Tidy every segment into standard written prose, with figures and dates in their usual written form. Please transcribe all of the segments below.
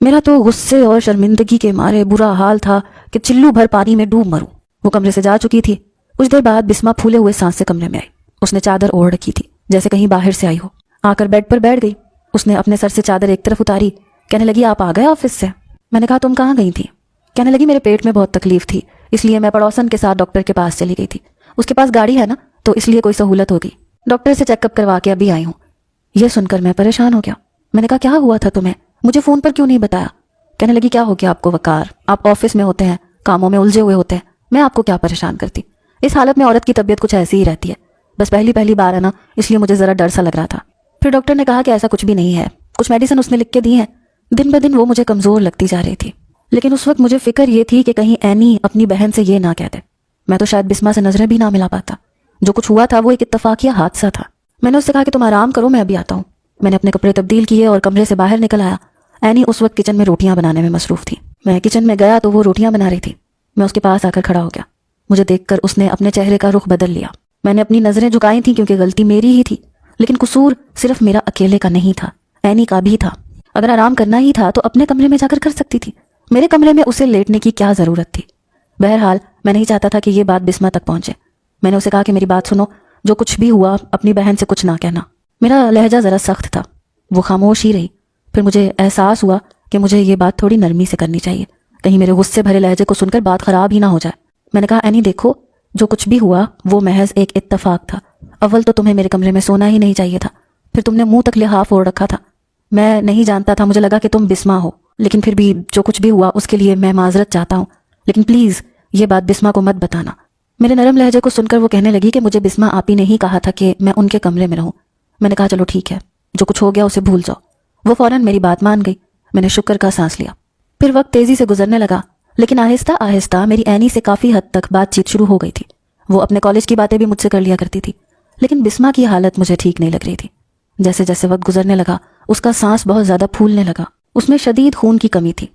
میرا تو غصے اور شرمندگی کے مارے برا حال تھا کہ چلو بھر پانی میں ڈوب مروں۔ وہ کمرے سے جا چکی تھی۔ کچھ دیر بعد بسما پھولے ہوئے سانس سے کمرے میں آئی۔ اس نے چادر اوڑھ رکھی تھی جیسے کہیں باہر سے آئی ہو۔ آ کر بیڈ پر بیٹھ گئی۔ اس نے اپنے سر سے چادر ایک طرف اتاری۔ کہنے لگی آپ آ گئے آفس سے؟ میں نے کہا تم کہاں گئی تھی؟ کہنے لگی میرے پیٹ میں بہت تکلیف تھی، اس لیے میں پڑوسن کے ساتھ ڈاکٹر کے پاس چلی گئی تھی۔ اس کے پاس گاڑی ہے نا، تو اس لیے کوئی سہولت ہوگی۔ ڈاکٹر سے چیک اپ کروا کے ابھی آئی ہوں۔ یہ سن کر میں پریشان ہو گیا۔ میں نے کہا کیا ہوا تھا تمہیں؟ مجھے فون پر کیوں نہیں بتایا؟ کہنے لگی کیا ہو گیا آپ کو وقار؟ آپ آفس میں ہوتے ہیں، کاموں میں الجھے ہوئے ہوتے ہیں، میں آپ کو کیا پریشان کرتی؟ اس حالت میں عورت کی طبیعت کچھ ایسی ہی رہتی ہے، بس پہلی بار ہے نا، اس لیے مجھے ذرا ڈر سا لگ رہا تھا۔ پھر ڈاکٹر نے کہا کہ ایسا کچھ بھی نہیں ہے، کچھ میڈیسن اس نے لکھ کے دی ہیں۔ دن بدن وہ مجھے کمزور لگتی جا رہی تھی، لیکن اس وقت مجھے فکر یہ تھی کہ کہیں اینی اپنی بہن سے یہ نہ کہہ دے۔ میں تو شاید بسما سے نظریں بھی نہ ملا پاتا۔ جو کچھ ہوا تھا وہ ایک اتفاقیہ حادثہ تھا۔ میں نے اس سے کہا کہ تم آرام کرو، میں ابھی آتا ہوں۔ میں نے اپنے کپڑے تبدیل کیے اور کمرے سے باہر نکل آیا۔ اینی اس وقت کچن میں روٹیاں بنانے میں مصروف تھی۔ میں کچن میں گیا تو وہ روٹیاں بنا رہی تھی۔ میں اس کے پاس آ کر کھڑا ہو گیا۔ مجھے دیکھ کر اس نے اپنے چہرے کا رخ بدل لیا۔ میں نے اپنی نظریں جھکائی تھیں کیونکہ غلطی میری ہی تھی، لیکن قصور صرف میرا اکیلے کا نہیں تھا، اینی کا بھی تھا۔ اگر آرام کرنا ہی تھا تو اپنے کمرے میں جا کر سکتی تھی، میرے کمرے میں اسے لیٹنے کی کیا ضرورت تھی؟ بہرحال میں نہیں چاہتا تھا کہ یہ بات بسما تک پہنچے۔ میں نے اسے کہا کہ میری بات سنو، جو کچھ بھی ہوا اپنی بہن سے کچھ نہ کہنا۔ میرا لہجہ ذرا سخت تھا۔ وہ خاموش ہی رہی۔ پھر مجھے احساس ہوا کہ مجھے یہ بات تھوڑی نرمی سے کرنی چاہیے، کہیں میرے غصے بھرے لہجے کو سن کر بات خراب ہی نہ ہو جائے۔ میں نے کہا اینی دیکھو، جو کچھ بھی ہوا وہ محض ایک اتفاق تھا۔ اول تو تمہیں میرے کمرے میں سونا ہی نہیں چاہیے تھا، پھر تم نے منہ تک لحاف اوڑھ رکھا تھا۔ میں نہیں جانتا تھا، مجھے لگا کہ تم بسما ہو، لیکن پھر بھی جو کچھ بھی ہوا اس کے لیے میں معذرت چاہتا ہوں، لیکن پلیز یہ بات بسما کو مت بتانا۔ میرے نرم لہجے کو سن کر وہ کہنے لگی کہ مجھے بسما آپ ہی نے ہی کہا تھا کہ میں ان کے کمرے میں رہوں۔ میں نے کہا چلو ٹھیک ہے، جو کچھ ہو گیا اسے بھول جاؤ۔ وہ فوراً میری بات مان گئی۔ میں نے شکر کا سانس لیا۔ پھر وقت تیزی سے گزرنے لگا، لیکن آہستہ آہستہ میری اینی سے کافی حد تک بات چیت شروع ہو گئی تھی۔ وہ اپنے کالج کی باتیں بھی مجھ سے کر لیا کرتی تھی، لیکن بسما کی حالت مجھے ٹھیک نہیں لگ رہی تھی۔ جیسے جیسے وقت گزرنے لگا اس کا سانس بہت زیادہ پھولنے لگا۔ اس میں شدید خون کی کمی تھی۔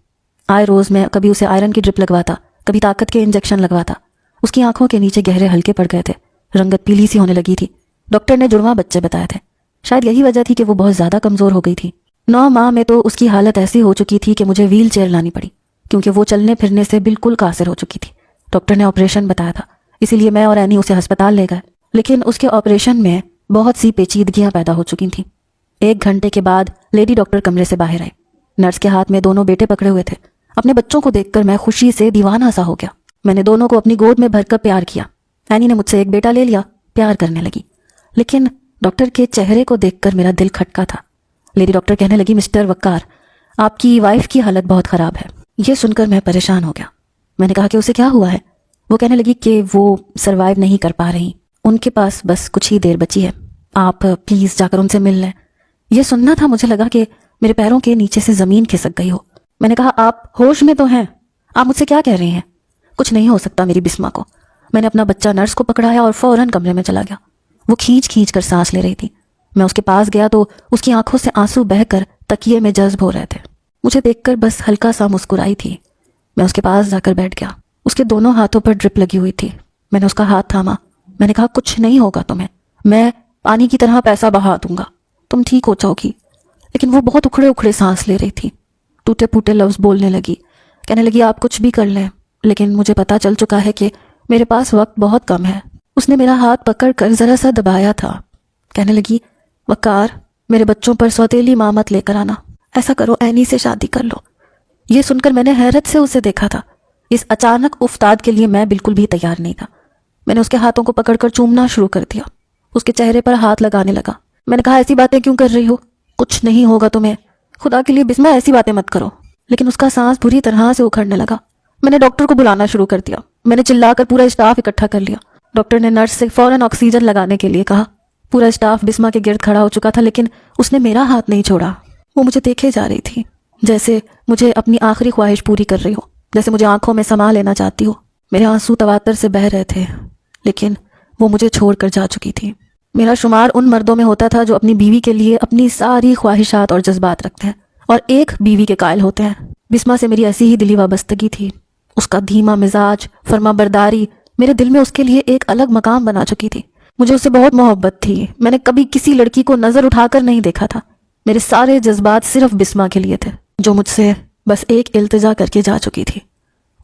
آئے روز میں کبھی اسے آئرن کی ڈرپ لگواتا، کبھی طاقت کے انجیکشن لگواتا۔ اس کی آنکھوں کے نیچے گہرے ہلکے پڑ گئے تھے، رنگت پیلی سی ہونے لگی تھی۔ ڈاکٹر نے جڑواں بچے بتائے تھے، شاید یہی وجہ تھی کہ وہ بہت زیادہ کمزور ہو گئی تھی۔ 9 ماہ میں تو اس کی حالت ایسی ہو چکی تھی کہ مجھے ویل چیئر لانی پڑی، کیونکہ وہ چلنے پھرنے سے بالکل قاصر ہو چکی تھی۔ ڈاکٹر نے آپریشن بتایا تھا، اسی لیے میں اور اینی اسے ہسپتال لے گئے، لیکن اس کے آپریشن میں بہت سی پیچیدگیاں پیدا ہو چکی تھیں۔ 1 گھنٹے کے بعد لیڈی ڈاکٹر کمرے سے باہر آئی۔ نرس کے ہاتھ میں دونوں بیٹے پکڑے ہوئے تھے۔ اپنے بچوں کو دیکھ کر میں خوشی سے دیوانہ سا ہو گیا۔ میں نے دونوں کو اپنی گود میں بھر کر پیار کیا۔ اینی نے مجھ سے ایک بیٹا لے لیا، پیار کرنے لگی، لیکن ڈاکٹر کے چہرے کو دیکھ کر میرا دل کھٹکا تھا۔ لیڈی ڈاکٹر کہنے لگی مسٹر وقار، آپ کی وائف کی حالت بہت خراب ہے۔ یہ سن کر میں پریشان ہو گیا۔ میں نے کہا کہ اسے کیا ہوا ہے؟ وہ کہنے لگی کہ وہ سروائیو نہیں کر پا رہی، ان کے پاس بس کچھ ہی دیر بچی ہے، آپ پلیز جا کر ان سے مل لیں۔ یہ سننا تھا، مجھے لگا کہ میرے پیروں کے نیچے سے زمین کھسک گئی ہو۔ میں نے کہا آپ ہوش میں تو ہیں؟ آپ مجھ سے کیا کہہ رہی ہیں؟ کچھ نہیں ہو سکتا میری بسما کو۔ میں نے اپنا بچہ نرس کو پکڑایا اور فوراً کمرے میں چلا گیا۔ وہ کھینچ کر سانس لے رہی تھی۔ میں اس کے پاس گیا تو اس کی آنکھوں سے آنسو بہہ کر تکیے میں جذب ہو رہے تھے۔ مجھے دیکھ کر بس ہلکا سا مسکرائی تھی۔ میں اس کے پاس جا کر بیٹھ گیا۔ اس کے دونوں ہاتھوں پر ڈرپ لگی ہوئی تھی۔ میں نے اس کا ہاتھ تھاما۔ میں نے کہا کچھ نہیں ہوگا تمہیں، میں پانی کی طرح پیسہ بہا دوں گا، تم ٹھیک ہو جاؤ گی۔ لیکن وہ بہت اکھڑے سانس لے رہی تھی، ٹوٹے پھوٹے لفظ بولنے لگی۔ کہنے لگی آپ کچھ بھی کر لیں، لیکن مجھے پتا چل چکا ہے کہ میرے پاس وقت بہت کم ہے۔ اس نے میرا ہاتھ پکڑ کر ذرا سا دبایا تھا۔ کہنے لگی وقار، میرے بچوں پر سوتیلی ماں مت لے کر آنا، ایسا کرو اینی سے شادی کر لو۔ یہ سن کر میں نے حیرت سے اسے دیکھا تھا۔ اس اچانک افتاد کے لیے میں بالکل بھی تیار نہیں تھا۔ میں نے اس کے ہاتھوں کو پکڑ کر چومنا شروع کر دیا، اس کے چہرے پر ہاتھ لگانے لگا۔ میں نے کہا ایسی باتیں کیوں کر رہی ہو؟ کچھ نہیں ہوگا تمہیں، خدا کے لیے بسما ایسی باتیں مت کرو۔ لیکن اس کا سانس بری طرح سے اکھڑنے لگا۔ میں نے ڈاکٹر کو بلانا شروع کر دیا۔ میں نے چلا کر پورا اسٹاف اکٹھا کر لیا۔ ڈاکٹر نے نرس سے فوراً آکسیجن لگانے کے لیے کہا۔ پورا اسٹاف بسما کے گرد کھڑا ہو چکا تھا، لیکن اس نے میرا ہاتھ نہیں چھوڑا۔ وہ مجھے دیکھے جا رہی تھی، جیسے مجھے اپنی آخری خواہش پوری کر رہی ہو، جیسے مجھے آنکھوں میں سما لینا چاہتی ہو۔ میرے آنسو تواتر سے بہہ رہے تھے، لیکن وہ مجھے چھوڑ کر جا چکی تھی۔ میرا شمار ان مردوں میں ہوتا تھا جو اپنی بیوی کے لیے اپنی ساری خواہشات اور جذبات رکھتے ہیں اور ایک بیوی کے قائل ہوتے ہیں۔ بسما سے میری ایسی ہی دلی وابستگی تھی۔ اس کا دھیما مزاج، فرما برداری میرے دل میں اس کے لیے ایک الگ مقام بنا چکی تھی۔ مجھے اس سے بہت محبت تھی۔ میں نے کبھی کسی لڑکی کو نظر اٹھا کر نہیں دیکھا تھا۔ میرے سارے جذبات صرف بسما کے لیے تھے، جو مجھ سے بس ایک التجا کر کے جا چکی تھی۔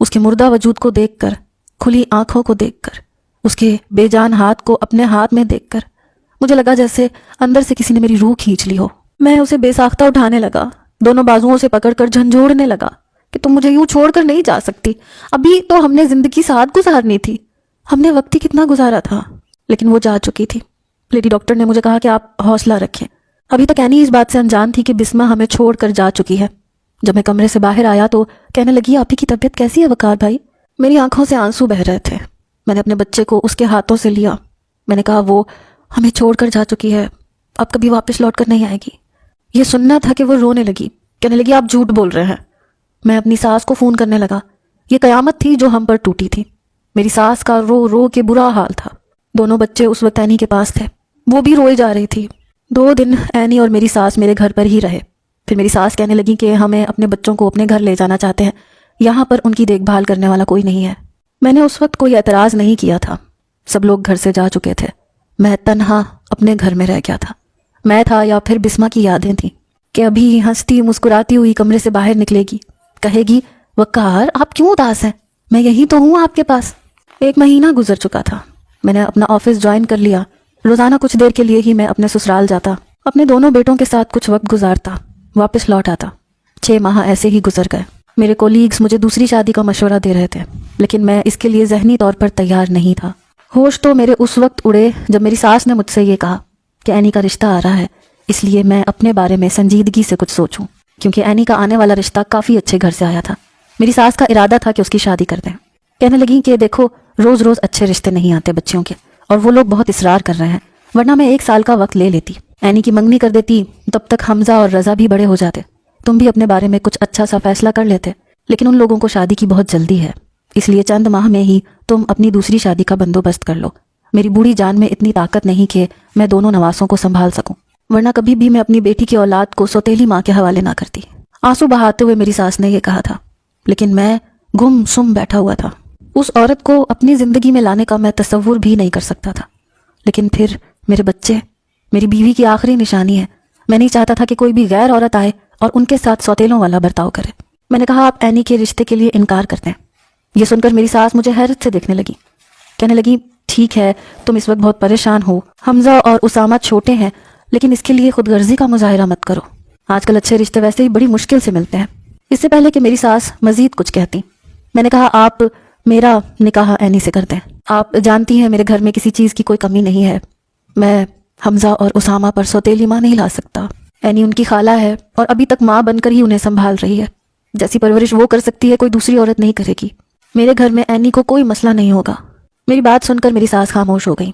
اس کے مردہ وجود کو دیکھ کر، کھلی آنکھوں کو دیکھ کر، اس کے بے جان ہاتھ کو اپنے ہاتھ میں دیکھ کر مجھے لگا جیسے اندر سے کسی نے میری روح کھینچ لی ہو۔ میں اسے بے ساختہ اٹھانے لگا، دونوں بازوؤں سے پکڑ کر جھنجھوڑنے لگا کہ تم مجھے یوں چھوڑ کر نہیں جا سکتی، ابھی تو ہم نے زندگی ساتھ گزارنی تھی، ہم نے وقت ہی کتنا گزارا تھا۔ لیکن وہ جا چکی تھی۔ لیڈی ڈاکٹر نے مجھے کہا کہ آپ حوصلہ رکھیں۔ ابھی تک اینی اس بات سے انجان تھی کہ بسمہ ہمیں چھوڑ کر جا چکی ہے۔ جب میں کمرے سے باہر آیا تو کہنے لگی، آپ ہی کی طبیعت کیسی ہے وقار بھائی؟ میری آنکھوں سے آنسو بہہ رہے تھے۔ میں نے اپنے بچے کو اس کے ہاتھوں سے لیا۔ میں نے کہا، وہ ہمیں چھوڑ کر جا چکی ہے، اب کبھی واپس لوٹ کر نہیں آئے گی۔ یہ سننا تھا کہ وہ رونے لگی، کہنے لگی، آپ جھوٹ بول رہے ہیں۔ میں اپنی ساس کو فون کرنے لگا۔ یہ قیامت تھی جو ہم پر ٹوٹی تھی۔ میری ساس کا رو رو کے برا حال تھا۔ دونوں بچے اس وقت اینی کے پاس تھے، وہ بھی روئے جا رہی تھی۔ 2 دن اینی اور میری ساس میرے گھر پر ہی رہے۔ پھر میری ساس کہنے لگی کہ ہمیں اپنے بچوں کو اپنے گھر لے جانا چاہتے ہیں، یہاں پر ان کی دیکھ بھال کرنے والا کوئی نہیں ہے۔ میں نے اس وقت کوئی اعتراض نہیں کیا تھا، سب لوگ گھر سے جا چکے تھے، میں تنہا اپنے گھر میں رہ گیا تھا۔ میں تھا یا پھر بسمہ کی یادیں تھیں کہ ابھی ہنستی مسکراتی ہوئی کمرے سے باہر نکلے گی، کہے گی، وقار آپ کیوں اداس ہیں، میں یہی تو ہوں آپ کے پاس۔ 1 مہینہ گزر چکا تھا، میں نے اپنا آفس جوائن کر لیا۔ روزانہ کچھ دیر کے لیے ہی میں اپنے سسرال جاتا، اپنے دونوں بیٹوں کے ساتھ کچھ وقت گزارتا، واپس لوٹ آتا۔ 6 ماہ ایسے ہی گزر گئے۔ میرے کولیگز مجھے دوسری شادی کا مشورہ دے رہے تھے، لیکن میں اس کے لیے ذہنی طور پر تیار نہیں تھا۔ ہوش تو میرے اس وقت اڑے جب میری ساس نے مجھ سے یہ کہا کہ اینی کا رشتہ آ رہا ہے، اس لیے میں اپنے بارے میں سنجیدگی سے کچھ سوچوں، کیونکہ اینی کا آنے والا رشتہ کافی اچھے گھر سے آیا تھا۔ میری ساس کا ارادہ تھا کہ اس کی شادی کر دیں۔ کہنے لگی کہ دیکھو، روز روز اچھے رشتے نہیں آتے بچیوں کے، اور وہ لوگ بہت اصرار کر رہے ہیں، ورنہ میں 1 سال کا وقت لے لیتی، اینی کی منگنی کر دیتی، تب تک حمزہ اور رضا بھی بڑے ہو جاتے، تم بھی اپنے بارے میں کچھ اچھا سا فیصلہ کر لیتے۔ لیکن ان لوگوں کو شادی کی بہت جلدی ہے، اس لیے چند ماہ میں ہی تم اپنی دوسری شادی کا بندوبست کر لو۔ میری بوڑھی جان میں اتنی طاقت نہیں کہ میں دونوں نواسوں کو سنبھال سکوں، ورنہ کبھی بھی میں اپنی بیٹی کی اولاد کو سوتیلی ماں کے حوالے نہ کرتی۔ آنسو بہاتے ہوئے میری ساس نے یہ کہا تھا، لیکن میں گم سم بیٹھا ہوا تھا۔ اس عورت کو اپنی زندگی میں لانے کا میں تصور بھی نہیں کر سکتا تھا۔ لیکن پھر میرے بچے میری بیوی کی آخری نشانی ہے، میں نہیں چاہتا تھا کہ کوئی بھی غیر عورت آئے اور ان کے ساتھ سوتیلوں والا برتاؤ کرے۔ میں نے کہا، آپ اینی کے رشتے کے لیے انکار کرتے ہیں۔ یہ سن کر میری ساس مجھے حیرت سے دیکھنے لگی، کہنے لگی، ٹھیک ہے، تم اس وقت بہت پریشان ہو، حمزہ اور اسامہ چھوٹے ہیں، لیکن اس کے لیے خود غرضی کا مظاہرہ مت کرو، آج کل اچھے رشتے ویسے ہی بڑی مشکل سے ملتے ہیں۔ اس سے پہلے کہ میری ساس مزید کچھ کہتی، میں نے کہا، آپ میرا نکاح اینی سے کر دیں، آپ جانتی ہیں میرے گھر میں کسی چیز کی کوئی کمی نہیں ہے، میں حمزہ اور اسامہ پر سوتیلی ماں نہیں لا سکتا، اینی ان کی خالہ ہے اور ابھی تک ماں بن کر ہی انہیں سنبھال رہی ہے، جیسی پرورش وہ کر سکتی ہے کوئی دوسری عورت نہیں کرے گی، میرے گھر میں اینی کو کوئی مسئلہ نہیں ہوگا۔ میری بات سن کر میری ساس خاموش ہو گئی،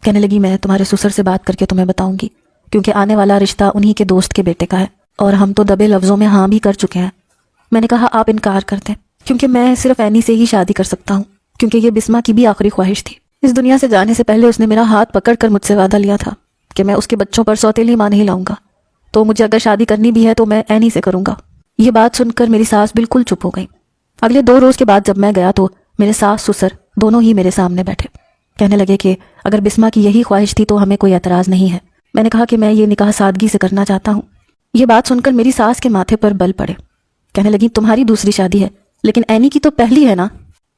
کہنے لگی، میں تمہارے سسر سے بات کر کے تمہیں بتاؤں گی، کیونکہ آنے والا رشتہ انہی کے دوست کے بیٹے کا ہے اور ہم تو دبے لفظوں میں ہاں بھی کر چکے ہیں۔ میں نے کہا، آپ انکار کر دیں، کیونکہ میں صرف اینی سے ہی شادی کر سکتا ہوں، کیونکہ یہ بسمہ کی بھی آخری خواہش تھی۔ اس دنیا سے جانے سے پہلے اس نے میرا ہاتھ پکڑ کر مجھ سے وعدہ لیا تھا کہ میں اس کے بچوں پر سوتیلی ماں نہیں لاؤں گا، تو مجھے اگر شادی کرنی بھی ہے تو میں اینی سے کروں گا۔ یہ بات سن کر میری ساس بالکل چپ ہو گئی۔ اگلے 2 روز کے بعد جب میں گیا تو میرے ساس سسر دونوں ہی میرے سامنے بیٹھے، کہنے لگے کہ اگر بسمہ کی یہی خواہش تھی تو ہمیں کوئی اعتراض نہیں ہے۔ میں نے کہا کہ میں یہ نکاح سادگی سے کرنا چاہتا ہوں۔ یہ بات سن کر میری ساس کے ماتھے پر بل پڑے، کہنے لگی، تمہاری دوسری شادی ہے، لیکن اینی کی تو پہلی ہے نا،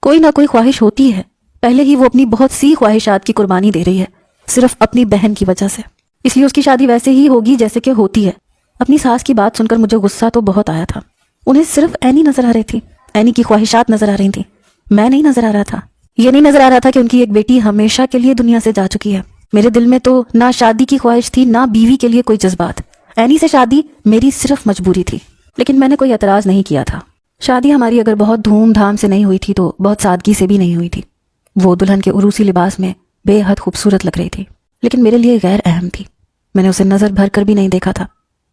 کوئی نہ کوئی خواہش ہوتی ہے، پہلے ہی وہ اپنی بہت سی خواہشات کی قربانی دے رہی ہے، صرف اپنی بہن کی وجہ سے، اس لیے اس کی شادی ویسے ہی ہوگی جیسے کہ ہوتی ہے۔ اپنی ساس کی بات سن کر مجھے غصہ تو بہت آیا تھا، انہیں صرف اینی نظر آ رہی تھی، اینی کی خواہشات نظر آ رہی تھیں، میں نہیں نظر آ رہا تھا۔ یہ نہیں نظر آ رہا تھا کہ ان کی ایک بیٹی ہمیشہ کے لیے دنیا سے جا چکی ہے۔ میرے دل میں تو نہ شادی کی خواہش تھی، نہ بیوی کے لیے کوئی جذبات، اینی سے شادی میری صرف مجبوری تھی، لیکن میں نے کوئی اعتراض نہیں کیا تھا۔ شادی ہماری اگر بہت دھوم دھام سے نہیں ہوئی تھی تو بہت سادگی سے بھی نہیں ہوئی تھی۔ وہ دلہن کے عروسی لباس میں بے حد خوبصورت لگ رہی تھی، لیکن میرے لیے غیر اہم تھی، میں نے اسے نظر بھر کر بھی نہیں دیکھا تھا۔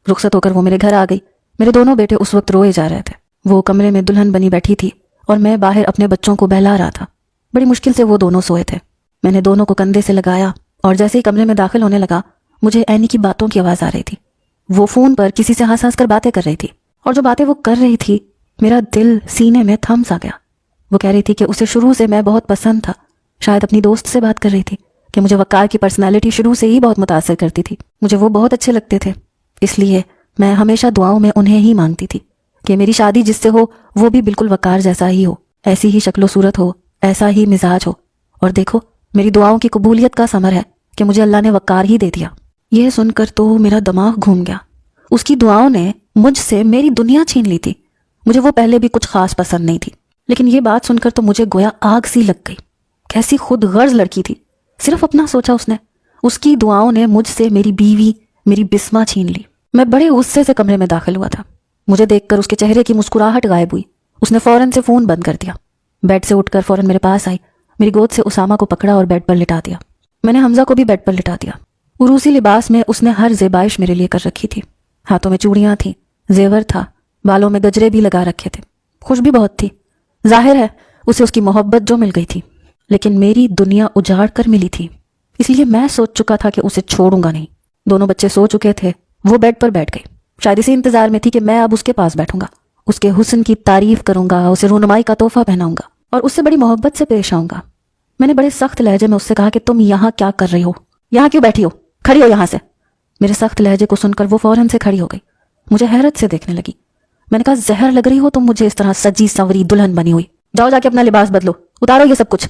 رخصت ہو کر وہ میرے گھر آ گئی۔ میرے دونوں بیٹے اس وقت روئے جا رہے تھے، وہ کمرے میں دلہن بنی بیٹھی تھی اور میں باہر اپنے بچوں کو بہلا رہا تھا۔ بڑی مشکل سے وہ دونوں سوئے تھے۔ میں نے دونوں کو کندھے سے لگایا اور جیسے ہی کمرے میں داخل ہونے لگا مجھے اینی کی باتوں کی آواز آ رہی تھی۔ وہ فون پر کسی سے ہنس ہنس کر باتیں کر رہی تھی، اور جو باتیں وہ کر رہی تھی میرا دل سینے میں تھم سا گیا۔ وہ کہہ رہی تھی کہ اسے شروع سے میں بہت پسند تھا، شاید اپنی دوست سے بات کر رہی تھی کہ مجھے وقار کی پرسنالٹی شروع سے ہی بہت متاثر کرتی تھی، مجھے وہ بہت اچھے لگتے تھے، اس لیے میں ہمیشہ دعاؤں میں انہیں ہی مانگتی تھی۔ کہ میری شادی جس سے ہو وہ بھی بالکل وقار جیسا ہی ہو, ایسی ہی شکل و صورت ہو, ایسا ہی مزاج ہو. اور دیکھو میری دعاؤں کی قبولیت کا ثمر ہے کہ مجھے اللہ نے وقار ہی دے دیا. یہ سن کر تو میرا دماغ گھوم گیا. اس کی دعاؤں نے مجھ سے میری دنیا چھین لی تھی. مجھے وہ پہلے بھی کچھ خاص پسند نہیں تھی, لیکن یہ بات سن کر تو مجھے گویا آگ سی لگ گئی. کیسی خود غرض لڑکی تھی, صرف اپنا سوچا اس نے. اس کی دعاؤں نے مجھ سے میری بیوی, میری بسما چھین لی. میں بڑے غصے سے کمرے میں داخل ہوا تھا. مجھے دیکھ کر اس کے چہرے کی مسکراہٹ غائب ہوئی. اس نے فوراً سے فون بند کر دیا. بیڈ سے اٹھ کر فوراً میرے پاس آئی, میری گود سے اسامہ کو پکڑا اور بیڈ پر لٹا دیا. میں نے حمزہ کو بھی بیڈ پر لٹا دیا. عروسی لباس میں اس نے ہر زیبائش میرے لیے کر رکھی تھی. ہاتھوں میں چوڑیاں تھیں, زیور تھا, بالوں میں گجرے بھی لگا رکھے تھے. خوش بھی بہت تھی. ظاہر ہے اسے اس کی محبت جو مل گئی تھی, لیکن میری دنیا اجاڑ کر ملی تھی. اس لیے میں سوچ چکا تھا کہ اسے چھوڑوں گا نہیں. دونوں بچے سو چکے تھے. وہ بیڈ پر بیٹھ گئی. شاید اسی انتظار میں تھی کہ میں اب اس کے پاس بیٹھوں گا, اس کے حسن کی تعریف کروں گا, اسے رونمائی کا تحفہ پہناؤں گا اور اس سے بڑی محبت سے پیش آؤں گا. میں نے بڑے سخت لہجے میں اس سے کہا کہ تم یہاں کیا کر رہی ہو, یہاں کیوں بیٹھی ہو, کھڑی ہو یہاں سے. میرے سخت لہجے کو سن کر وہ فوراً سے کھڑی ہو گئی. مجھے حیرت سے دیکھنے لگی. میں نے کہا زہر لگ رہی ہو تم مجھے اس طرح سجی سنوری دلہن بنی ہوئی. جاؤ جا کے اپنا لباس بدلو, اتارو یہ سب کچھ.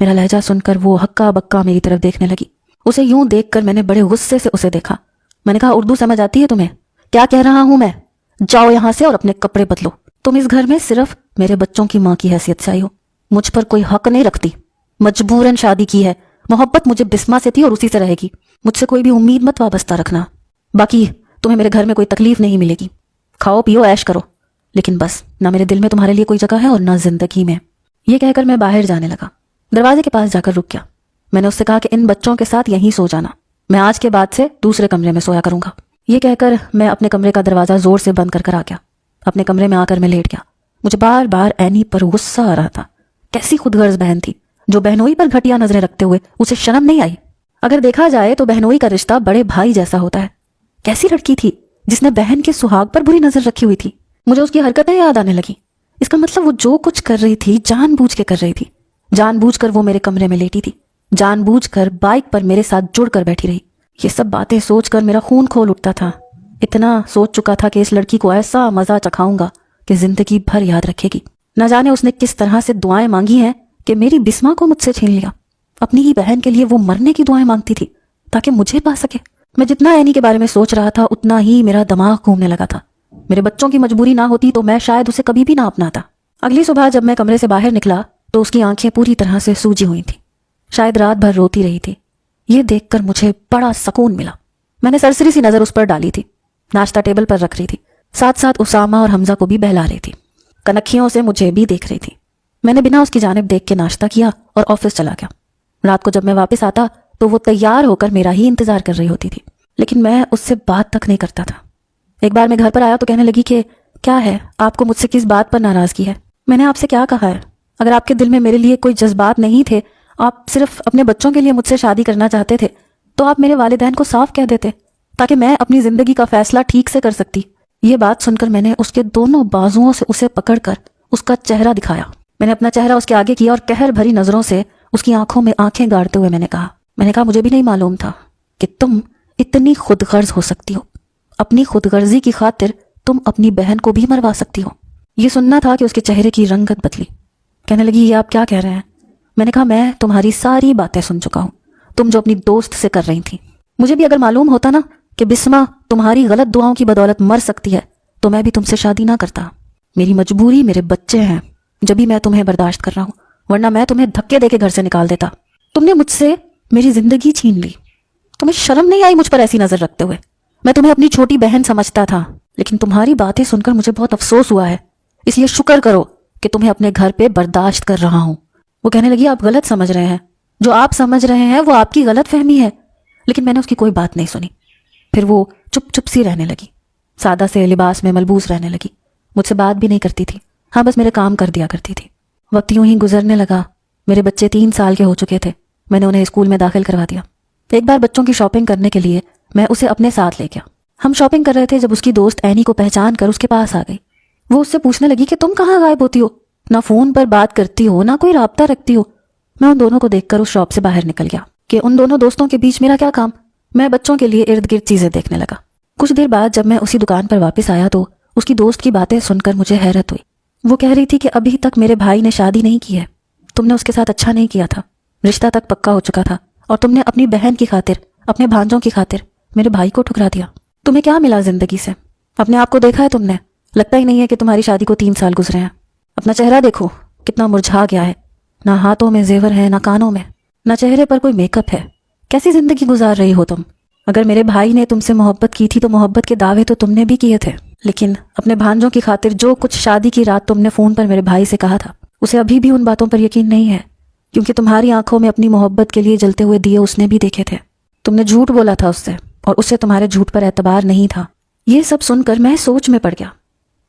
میرا لہجہ سن کر وہ ہکا بکا میری طرف دیکھنے لگی. اسے یوں دیکھ کر میں نے بڑے غصے سے اسے دیکھا. میں نے کہا اردو سمجھ آتی ہے تمہیں؟ کیا کہہ رہا ہوں میں؟ جاؤ یہاں سے اور اپنے کپڑے بدلو. تم اس گھر میں صرف میرے بچوں کی ماں کی حیثیت سے آئی ہو. مجھ پر کوئی حق نہیں رکھتی. مجبوراً شادی کی ہے. محبت مجھے بسما سے تھی اور اسی سے رہے گی. مجھ سے کوئی بھی امید مت وابستہ رکھنا. باقی تمہیں میرے گھر میں کوئی تکلیف نہیں ملے گی. کھاؤ پیو عیش کرو, لیکن بس نہ میرے دل میں تمہارے لیے کوئی جگہ ہے اور نہ زندگی میں. یہ کہہ کر میں باہر جانے لگا. دروازے کے پاس جا کر رک گیا. میں نے اس سے کہا کہ ان بچوں کے ساتھ یہیں سو جانا. میں آج کے بعد سے دوسرے کمرے میں سویا کروں گا. یہ کہہ کر میں اپنے کمرے کا دروازہ زور سے بند کر آ گیا. اپنے کمرے میں آ کر میں لیٹ گیا. مجھے بار بار اینی پر غصہ آ رہا تھا. کیسی خود غرض بہن تھی جو بہنوئی پر گھٹیا نظریں رکھتے ہوئے اسے شرم نہیں آئی. اگر دیکھا جائے تو بہنوئی کا رشتہ بڑے بھائی جیسا ہوتا ہے. کیسی لڑکی تھی جس نے بہن کے سہاگ پر بری نظر رکھی ہوئی تھی. مجھے اس کی حرکتیں یاد آنے لگی. اس کا مطلب وہ جو کچھ کر رہی تھی جان بوجھ کے کر رہی تھی. جان بوجھ کر وہ میرے کمرے میں لیٹی تھی. جان بوجھ کر بائک پر میرے ساتھ جڑ کر بیٹھی رہی. یہ سب باتیں سوچ کر میرا خون کھول اٹھتا تھا. اتنا سوچ چکا تھا کہ اس لڑکی کو ایسا مزہ چکھاؤں گا کہ زندگی بھر یاد رکھے گی. نہ جانے اس نے کس طرح سے دعائیں مانگی ہیں کہ میری بسما کو مجھ سے چھین لیا. اپنی ہی بہن کے لیے وہ مرنے کی دعائیں مانگتی تھی تاکہ مجھے پا سکے. میں جتنا اینی کے بارے میں سوچ رہا تھا اتنا ہی میرا دماغ گھومنے لگا تھا. میرے بچوں کی مجبوری نہ ہوتی تو میں شاید اسے کبھی بھی نہ اپناتا. اگلی صبح جب میں کمرے سے باہر نکلا تو اس کی آنکھیں پوری طرح سے سوجی ہوئی تھیں. شاید رات بھر روتی رہی تھی. یہ دیکھ کر مجھے بڑا سکون ملا. میں نے سرسری سی نظر اس پر ڈالی تھی. ناشتہ ٹیبل پر رکھ رہی تھی. ساتھ ساتھ اسامہ اور حمزہ کو بھی بہلا رہی تھی. کنکھیوں سے مجھے بھی دیکھ رہی تھی. میں نے بنا اس کی جانب دیکھ کے ناشتہ کیا اور آفس چلا گیا. رات کو جب میں واپس آتا تو وہ تیار ہو کر میرا ہی انتظار کر رہی ہوتی تھی, لیکن میں اس سے بات تک نہیں کرتا تھا. ایک بار میں گھر پر آیا تو کہنے لگی کہ کیا ہے, آپ کو مجھ سے کس بات پر ناراضگی ہے؟ میں نے آپ سے کیا کہا ہے؟ اگر آپ کے دل میں میرے لیے کوئی جذبات نہیں تھے, آپ صرف اپنے بچوں کے لیے مجھ سے شادی کرنا چاہتے تھے, تو آپ میرے والدین کو صاف کہہ دیتے تاکہ میں اپنی زندگی کا فیصلہ ٹھیک سے کر سکتی. یہ بات سن کر میں نے اس کے دونوں بازوؤں سے اسے پکڑ کر اس کا چہرہ دکھایا. میں نے اپنا چہرہ اس کے آگے کیا اور قہر بھری نظروں سے اس کی آنکھوں میں آنکھیں گاڑتے ہوئے میں نے کہا مجھے بھی نہیں معلوم تھا کہ تم اتنی خود غرض ہو سکتی ہو. اپنی خود غرضی کی خاطر تم اپنی بہن کو بھی مروا سکتی ہو. یہ سننا تھا کہ اس کے چہرے کی رنگت بدلی. کہنے لگی یہ آپ کیا کہہ رہے ہیں؟ میں نے کہا میں تمہاری ساری باتیں سن چکا ہوں, تم جو اپنی دوست سے کر رہی تھی. مجھے بھی اگر معلوم ہوتا نا کہ بسما تمہاری غلط دعاؤں کی بدولت مر سکتی ہے تو میں بھی تم سے شادی نہ کرتا. میری مجبوری میرے بچے ہیں جبھی میں تمہیں برداشت کر رہا ہوں, ورنہ میں تمہیں دھکے دے کے گھر سے نکال دیتا. تم نے مجھ سے میری زندگی چھین لی. تمہیں شرم نہیں آئی مجھ پر ایسی نظر رکھتے ہوئے؟ میں تمہیں اپنی چھوٹی بہن سمجھتا تھا, لیکن تمہاری باتیں سن کر مجھے بہت افسوس ہوا ہے. اس لیے شکر کرو کہ تمہیں اپنے گھر پہ برداشت کر رہا ہوں. وہ کہنے لگی آپ غلط سمجھ رہے ہیں, جو آپ سمجھ رہے ہیں وہ آپ کی غلط فہمی ہے. لیکن میں نے اس کی کوئی بات نہیں سنی. پھر وہ چپ چپ سی رہنے لگی, سادہ سے لباس میں ملبوس رہنے لگی. مجھ سے بات بھی نہیں کرتی تھی, ہاں بس میرے کام کر دیا کرتی تھی. وقت یوں ہی گزرنے لگا. میرے بچے 3 سال کے ہو چکے تھے. میں نے انہیں اسکول میں داخل کروا دیا. ایک بار بچوں کی شاپنگ کرنے کے لیے میں اسے اپنے ساتھ لے گیا. ہم شاپنگ کر رہے تھے جب اس کی دوست اینی کو پہچان کر اس کے پاس آ گئی. وہ اس سے پوچھنے لگی کہ تم کہاں غائب ہوتی ہو, نہ فون پر بات کرتی ہو نہ کوئی رابطہ رکھتی ہو. میں ان دونوں کو دیکھ کر اس شاپ سے باہر نکل گیا کہ ان دونوں دوستوں کے بیچ میرا کیا کام. میں بچوں کے لیے ارد گرد چیزیں دیکھنے لگا. کچھ دیر بعد جب میں اسی دکان پر واپس آیا تو اس کی دوست کی باتیں سن کر مجھے حیرت ہوئی۔ وہ کہہ رہی تھی کہ ابھی تک میرے بھائی نے شادی نہیں کی ہے، تم نے اس کے ساتھ اچھا نہیں کیا تھا، رشتہ تک پکا ہو چکا تھا، اور تم نے اپنی بہن کی خاطر، اپنے بھانجوں کی خاطر میرے بھائی کو ٹھکرا دیا۔ تمہیں کیا ملا زندگی سے؟ اپنے آپ کو دیکھا ہے تم نے؟ لگتا ہی نہیں ہے کہ تمہاری شادی کو 3 سال گزرے ہیں۔ اپنا چہرہ دیکھو کتنا مرجھا گیا ہے، نہ ہاتھوں میں زیور ہے، نہ کانوں میں، نہ چہرے پر کوئی میک اپ ہے۔ کیسی زندگی گزار رہی ہو تم؟ اگر میرے بھائی نے تم سے محبت کی تھی تو محبت کے دعوے تو تم نے بھی کیے تھے، لیکن اپنے بھانجوں کی خاطر جو کچھ شادی کی رات تم نے فون پر میرے بھائی سے کہا تھا، اسے ابھی بھی ان باتوں پر یقین نہیں ہے، کیونکہ تمہاری آنکھوں میں اپنی محبت کے لیے جلتے ہوئے دیے اس نے بھی دیکھے تھے۔ تم نے جھوٹ بولا تھا اس سے، اور اسے تمہارے جھوٹ پر اعتبار نہیں تھا۔ یہ سب سن کر میں سوچ میں پڑ گیا۔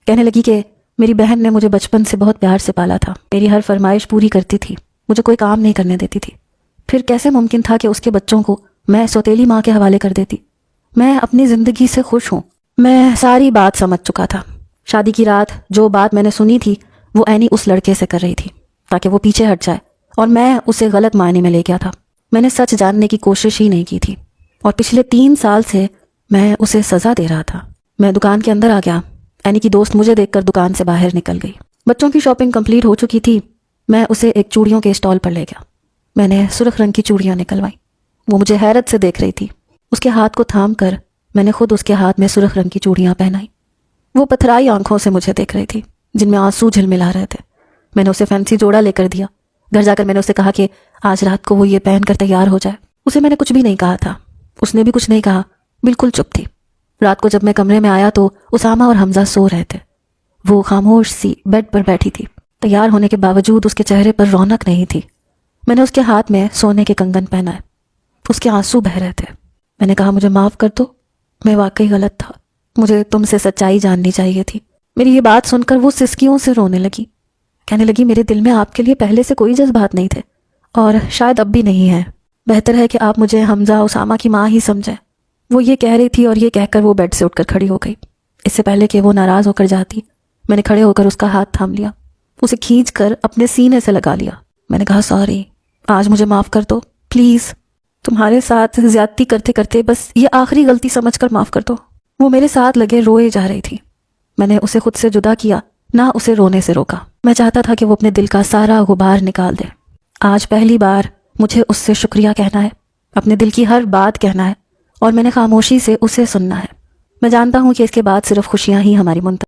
کہنے لگی کہ میری بہن نے مجھے بچپن سے بہت پیار سے پالا تھا، میری ہر فرمائش پوری کرتی تھی، مجھے کوئی کام نہیں کرنے دیتی تھی، پھر کیسے ممکن تھا کہ اس کے بچوں کو میں سوتیلی ماں کے حوالے کر دیتی؟ میں اپنی زندگی سے خوش ہوں۔ میں ساری بات سمجھ چکا تھا۔ شادی کی رات جو بات میں نے سنی تھی وہ عینی اس لڑکے سے کر رہی تھی تاکہ وہ پیچھے ہٹ جائے، اور میں اسے غلط معنی میں لے گیا تھا۔ میں نے سچ جاننے کی کوشش ہی نہیں کی تھی، اور پچھلے 3 سال سے میں اسے سزا دے رہا تھا۔ میں دکان کے اندر آ گیا۔ عینی کی دوست مجھے دیکھ کر دکان سے باہر نکل گئی۔ بچوں کی شاپنگ کمپلیٹ ہو چکی تھی۔ میں اسے ایک چوڑیوں کے اسٹال پر لے گیا۔ میں نے سرخ رنگ کی چوڑیاں نکلوائی۔ وہ مجھے حیرت سے دیکھ رہی تھی۔ اس کے ہاتھ کو تھام کر میں نے خود اس کے ہاتھ میں سرخ رنگ کی چوڑیاں پہنائی۔ وہ پتھرائی آنکھوں سے مجھے دیکھ رہی تھی جن میں آنسو جھلملا رہے تھے۔ میں نے اسے فینسی جوڑا لے کر دیا۔ گھر جا کر میں نے اسے کہا کہ آج رات کو وہ یہ پہن کر تیار ہو جائے۔ اسے میں نے کچھ بھی نہیں کہا تھا، اس نے بھی کچھ نہیں کہا، بالکل چپ تھی۔ رات کو جب میں کمرے میں آیا تو اسامہ اور حمزہ سو رہے تھے۔ وہ خاموش سی بیڈ پر بیٹھی تھی۔ تیار ہونے کے باوجود اس کے چہرے پر رونق نہیں تھی۔ میں نے اس کے ہاتھ میں سونے کے کنگن پہنائے۔ اس کے آنسو بہہ رہے تھے۔ میں نے کہا مجھے معاف کر دو، میں واقعی غلط تھا، مجھے تم سے سچائی جاننی چاہیے تھی۔ میری یہ بات سن کر وہ سسکیوں سے رونے لگی۔ کہنے لگی میرے دل میں آپ کے لیے پہلے سے کوئی جذبات نہیں تھے، اور شاید اب بھی نہیں ہے۔ بہتر ہے کہ آپ مجھے حمزہ اسامہ کی ماں ہی سمجھیں۔ وہ یہ کہہ رہی تھی اور یہ کہہ کر وہ بیڈ سے اٹھ کر کھڑی ہو گئی۔ اس سے پہلے کہ وہ ناراض ہو کر جاتی، میں نے کھڑے ہو کر اس کا ہاتھ تھام لیا، اسے کھینچ کر اپنے سینے سے لگا لیا۔ میں نے کہا سوری، آج مجھے معاف کر دو پلیز، تمہارے ساتھ زیادتی کرتے کرتے بس یہ آخری غلطی سمجھ کر معاف کر دو۔ وہ میرے ساتھ لگے روئے جا رہی تھی۔ میں نے اسے خود سے جدا کیا، نہ اسے رونے سے روکا۔ میں چاہتا تھا کہ وہ اپنے دل کا سارا غبار نکال دے۔ آج پہلی بار مجھے اس سے شکریہ کہنا ہے، اپنے دل کی ہر بات کہنا ہے، اور میں نے خاموشی سے اسے سننا ہے۔ میں جانتا ہوں کہ اس کے بعد صرف خوشیاں ہی ہماری منتظر